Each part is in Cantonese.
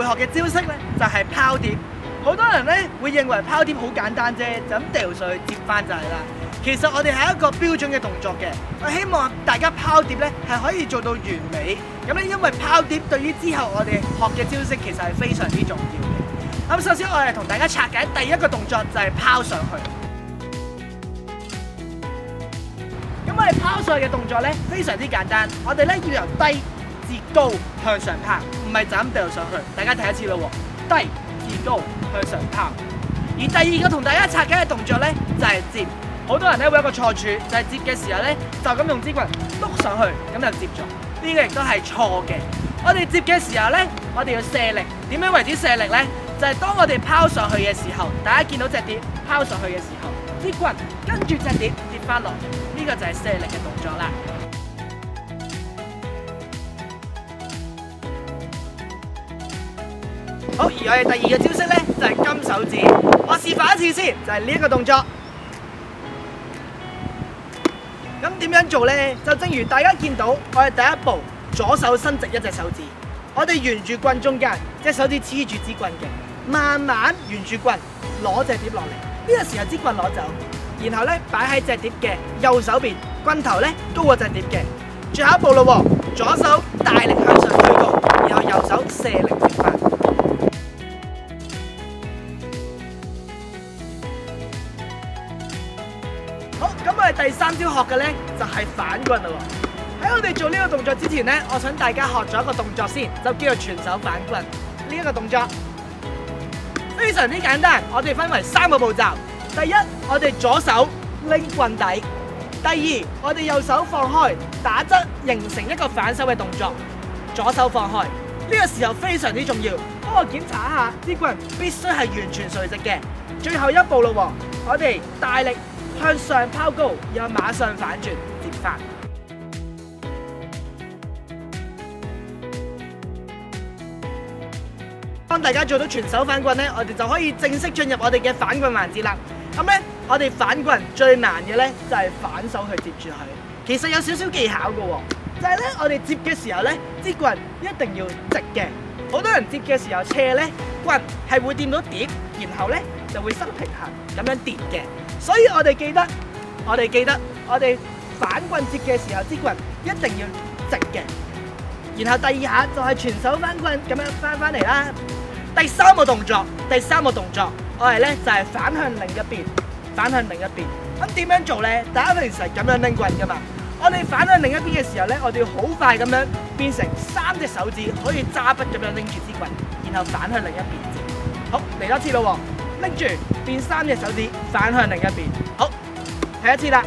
會學嘅招式咧，就係拋碟。好多人咧會認為拋碟好簡單啫，就咁掉上去接翻就係啦。其實我哋係一個標準嘅動作嘅，我希望大家拋碟咧係可以做到完美。咁咧因為拋碟對於之後我哋學嘅招式其實係非常之重要嘅。咁首先我哋同大家拆解第一個動作就係拋上去。咁我哋拋上去嘅動作咧非常之簡單，我哋咧要由低至高向上拋，唔係就咁掉上去。大家睇一次咯喎，低至高向上拋。而第二個同大家拆解嘅動作咧就係接。好多人咧會有一個錯處，就係接嘅時候咧就咁用支棍篤上去，咁就接咗。呢個亦都係錯嘅。我哋接嘅時候咧，我哋要卸力。點樣為之卸力咧？就係當我哋拋上去嘅時候，大家見到隻碟拋上去嘅時候，支棍跟住隻碟跌翻落，呢個就係卸力嘅動作啦。好，而我哋第二個招式咧就係金手指。我示範一次先，就係呢一個動作。咁點樣做呢？就正如大家見到，我哋第一步左手伸直一隻手指，我哋沿住棍中間，隻手指黐住支棍嘅，慢慢沿住棍攞隻碟落嚟。呢個時候支棍攞走，然後咧擺喺隻碟嘅右手邊，棍頭咧高過隻碟嘅。最後一步咯喎，左手大力向上推高，然後右手卸力接翻。好，咁我哋第三招學嘅咧就係反棍啦喎。喺我哋做呢個動作之前咧，我想大家學咗一個動作先，就叫做全手反棍。呢一個動作非常之簡單，我哋分為3個步驟。第一，我哋左手拎棍底；第二，我哋右手放開，打側形成一個反手嘅動作。左手放開，呢個時候非常之重要。幫我檢查一下，支棍必須係完全垂直嘅。最後一步咯喎，我哋大力向上拋高，然後馬上反轉接翻。當大家做到全手反棍咧，我哋就可以正式進入我哋嘅反棍環節啦。咁咧，我哋反棍最難嘅咧就係反手去接住佢。其實有少少技巧嘅喎，就係咧我哋接嘅時候咧，支棍一定要直嘅。好多人接嘅時候斜咧，棍係會掂到碟，然後咧就會失平衡咁樣跌嘅。所以我哋記得，我哋反棍接嘅時候，支棍一定要直嘅。然後第二下就係全手反棍咁樣翻嚟啦。第三個動作，我哋咧就係反向另一邊，咁點樣做咧？大家平時係咁樣拎棍噶嘛？我哋反向另一邊嘅時候咧，我哋要好快咁樣變成3隻手指可以揸筆咁樣拎住支棍，然後反向另一邊。好，嚟多次咯喎，拎住變3隻手指反向另一邊。好，睇一次啦，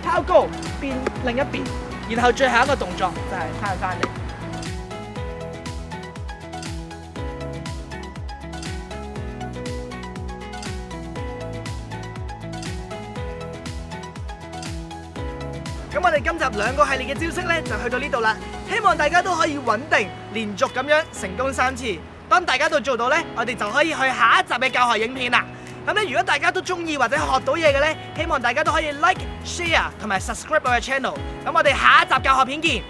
拋高變另一邊，然後最後一個動作就係翻嚟。咁我哋今集2個系列嘅招式咧就去到呢度啦，希望大家都可以穩定連續咁樣成功3次。當大家都做到咧，我哋就可以去下一集嘅教學影片啦。咁咧，如果大家都中意或者學到嘢嘅咧，希望大家都可以 like、share 同埋 subscribe 我嘅 channel。咁我哋下一集教學片見。